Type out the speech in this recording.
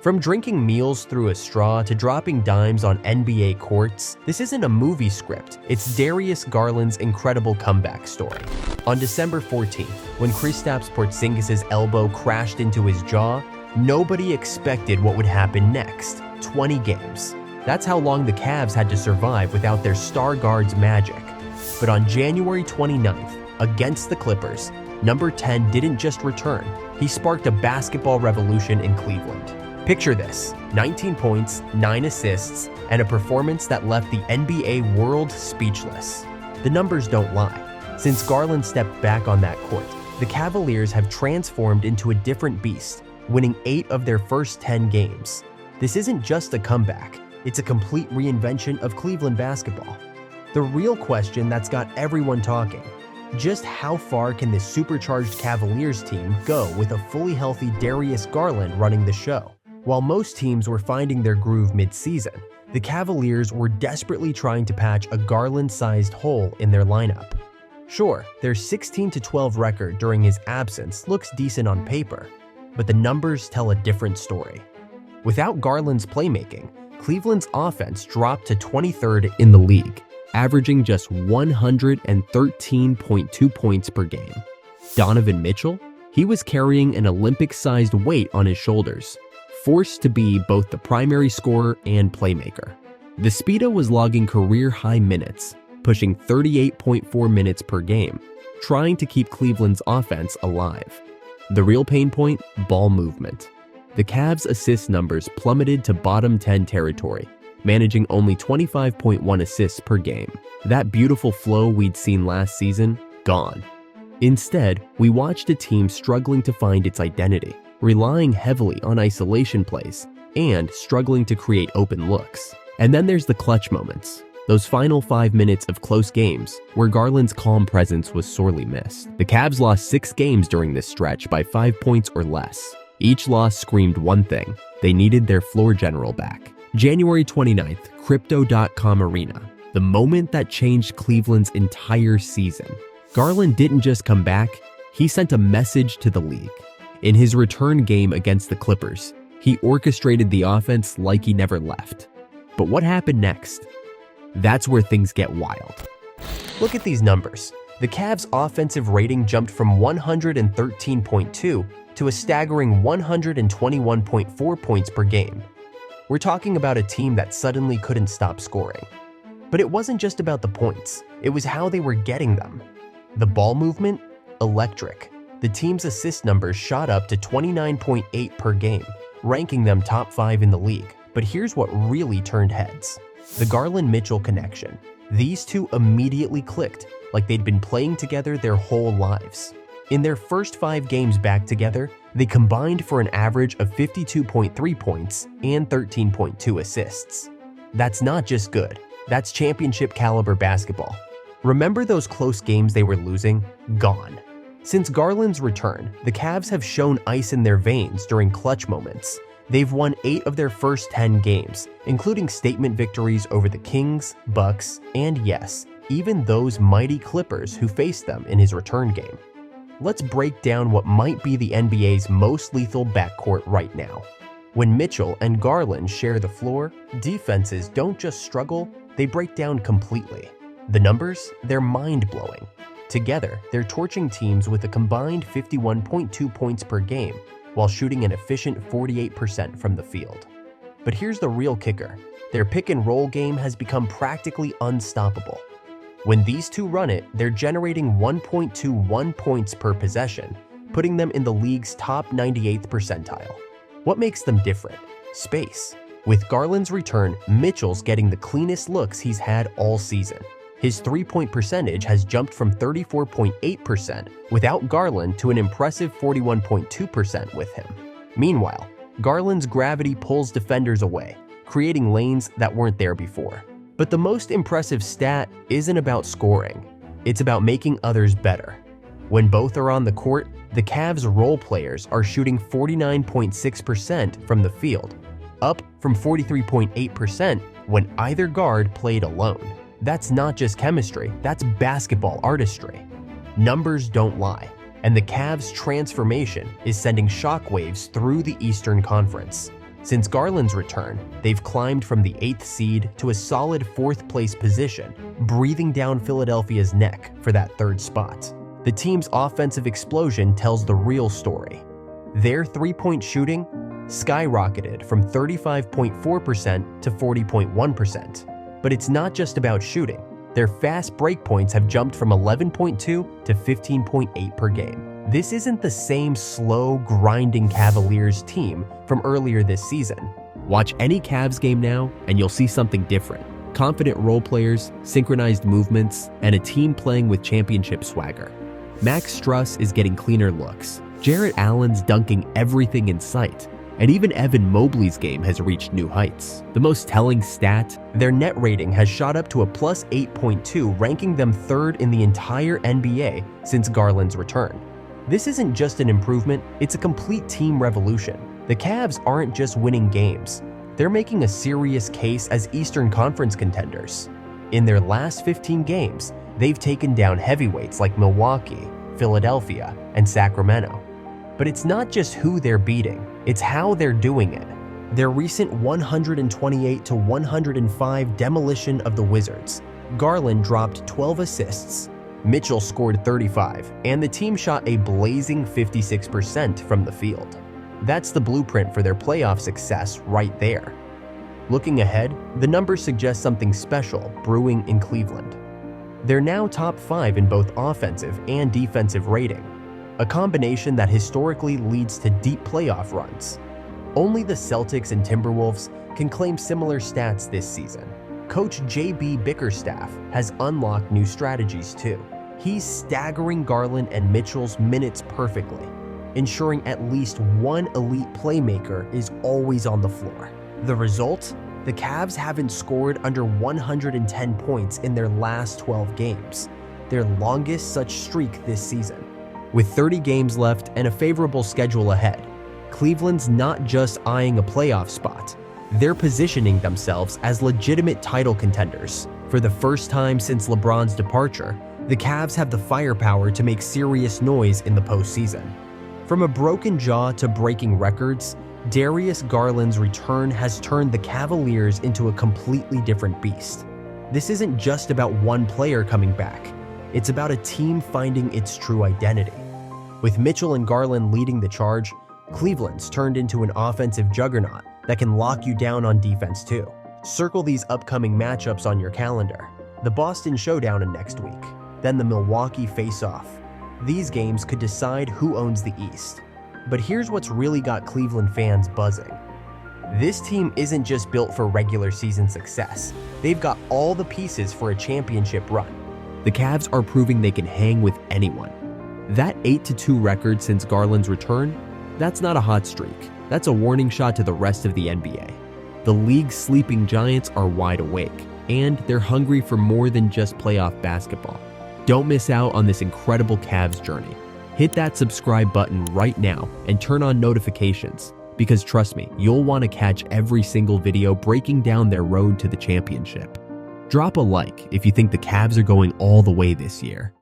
From drinking meals through a straw to dropping dimes on NBA courts, this isn't a movie script, it's Darius Garland's incredible comeback story. On December 14th, when Kristaps Porzingis' elbow crashed into his jaw, nobody expected what would happen next: 20 games. That's how long the Cavs had to survive without their star guard's magic. But on January 29th, against the Clippers, number 10 didn't just return, he sparked a basketball revolution in Cleveland. Picture this: 19 points, 9 assists, and a performance that left the NBA world speechless. The numbers don't lie. Since Garland stepped back on that court, the Cavaliers have transformed into a different beast, winning 8 of their first 10 games. This isn't just a comeback, it's a complete reinvention of Cleveland basketball. The real question that's got everyone talking: just how far can this supercharged Cavaliers team go with a fully healthy Darius Garland running the show? While most teams were finding their groove mid-season, the Cavaliers were desperately trying to patch a Garland-sized hole in their lineup. Sure, their 16-12 record during his absence looks decent on paper, but the numbers tell a different story. Without Garland's playmaking, Cleveland's offense dropped to 23rd in the league, averaging just 113.2 points per game. Donovan Mitchell? He was carrying an Olympic-sized weight on his shoulders, forced to be both the primary scorer and playmaker. The Speedo was logging career-high minutes, pushing 38.4 minutes per game, trying to keep Cleveland's offense alive. The real pain point? Ball movement. The Cavs' assist numbers plummeted to bottom 10 territory, managing only 25.1 assists per game. That beautiful flow we'd seen last season, gone. Instead, we watched a team struggling to find its identity, relying heavily on isolation plays, and struggling to create open looks. And then there's the clutch moments, those final 5 minutes of close games where Garland's calm presence was sorely missed. The Cavs lost 6 games during this stretch by 5 points or less. Each loss screamed one thing: they needed their floor general back. January 29th, Crypto.com Arena, the moment that changed Cleveland's entire season. Garland didn't just come back, he sent a message to the league. In his return game against the Clippers, he orchestrated the offense like he never left. But what happened next? That's where things get wild. Look at these numbers. The Cavs' offensive rating jumped from 113.2 to a staggering 121.4 points per game. We're talking about a team that suddenly couldn't stop scoring. But it wasn't just about the points, it was how they were getting them. The ball movement? Electric. The team's assist numbers shot up to 29.8 per game, ranking them top 5 in the league. But here's what really turned heads: the Garland-Mitchell connection. These two immediately clicked, like they'd been playing together their whole lives. In their first 5 games back together, they combined for an average of 52.3 points and 13.2 assists. That's not just good, that's championship caliber basketball. Remember those close games they were losing? Gone. Since Garland's return, the Cavs have shown ice in their veins during clutch moments. They've won 8 of their first 10 games, including statement victories over the Kings, Bucks, and yes, even those mighty Clippers who faced them in his return game. Let's break down what might be the NBA's most lethal backcourt right now. When Mitchell and Garland share the floor, defenses don't just struggle, they break down completely. The numbers? They're mind-blowing. Together, they're torching teams with a combined 51.2 points per game, while shooting an efficient 48% from the field. But here's the real kicker: their pick-and-roll game has become practically unstoppable. When these two run it, they're generating 1.21 points per possession, putting them in the league's top 98th percentile. What makes them different? Space. With Garland's return, Mitchell's getting the cleanest looks he's had all season. His three-point percentage has jumped from 34.8% without Garland to an impressive 41.2% with him. Meanwhile, Garland's gravity pulls defenders away, creating lanes that weren't there before. But the most impressive stat isn't about scoring, it's about making others better. When both are on the court, the Cavs' role players are shooting 49.6% from the field, up from 43.8% when either guard played alone. That's not just chemistry, that's basketball artistry. Numbers don't lie, and the Cavs' transformation is sending shockwaves through the Eastern Conference. Since Garland's return, they've climbed from the 8th seed to a solid 4th place position, breathing down Philadelphia's neck for that 3rd spot. The team's offensive explosion tells the real story. Their three-point shooting skyrocketed from 35.4% to 40.1%. But it's not just about shooting. Their fast break points have jumped from 11.2 to 15.8 per game. This isn't the same slow, grinding Cavaliers team from earlier this season. Watch any Cavs game now and you'll see something different. Confident role players, synchronized movements, and a team playing with championship swagger. Max Strus is getting cleaner looks. Jarrett Allen's dunking everything in sight. And even Evan Mobley's game has reached new heights. The most telling stat, their net rating has shot up to a plus 8.2, ranking them 3rd in the entire NBA since Garland's return. This isn't just an improvement, it's a complete team revolution. The Cavs aren't just winning games, they're making a serious case as Eastern Conference contenders. In their last 15 games, they've taken down heavyweights like Milwaukee, Philadelphia, and Sacramento. But it's not just who they're beating, it's how they're doing it. Their recent 128-105 demolition of the Wizards. Garland dropped 12 assists, Mitchell scored 35, and the team shot a blazing 56% from the field. That's the blueprint for their playoff success right there. Looking ahead, the numbers suggest something special brewing in Cleveland. They're now top 5 in both offensive and defensive rating, a combination that historically leads to deep playoff runs. Only the Celtics and Timberwolves can claim similar stats this season. Coach J.B. Bickerstaff has unlocked new strategies too. He's staggering Garland and Mitchell's minutes perfectly, ensuring at least one elite playmaker is always on the floor. The result? The Cavs haven't scored under 110 points in their last 12 games, their longest such streak this season. With 30 games left and a favorable schedule ahead, Cleveland's not just eyeing a playoff spot, they're positioning themselves as legitimate title contenders. For the first time since LeBron's departure, the Cavs have the firepower to make serious noise in the postseason. From a broken jaw to breaking records, Darius Garland's return has turned the Cavaliers into a completely different beast. This isn't just about one player coming back, it's about a team finding its true identity. With Mitchell and Garland leading the charge, Cleveland's turned into an offensive juggernaut that can lock you down on defense too. Circle these upcoming matchups on your calendar. The Boston Showdown in next week, then the Milwaukee face-off. These games could decide who owns the East. But here's what's really got Cleveland fans buzzing. This team isn't just built for regular season success. They've got all the pieces for a championship run. The Cavs are proving they can hang with anyone. That 8-2 record since Garland's return, that's not a hot streak. That's a warning shot to the rest of the NBA. The league's sleeping giants are wide awake, and they're hungry for more than just playoff basketball. Don't miss out on this incredible Cavs journey. Hit that subscribe button right now and turn on notifications, because trust me, you'll want to catch every single video breaking down their road to the championship. Drop a like if you think the Cavs are going all the way this year.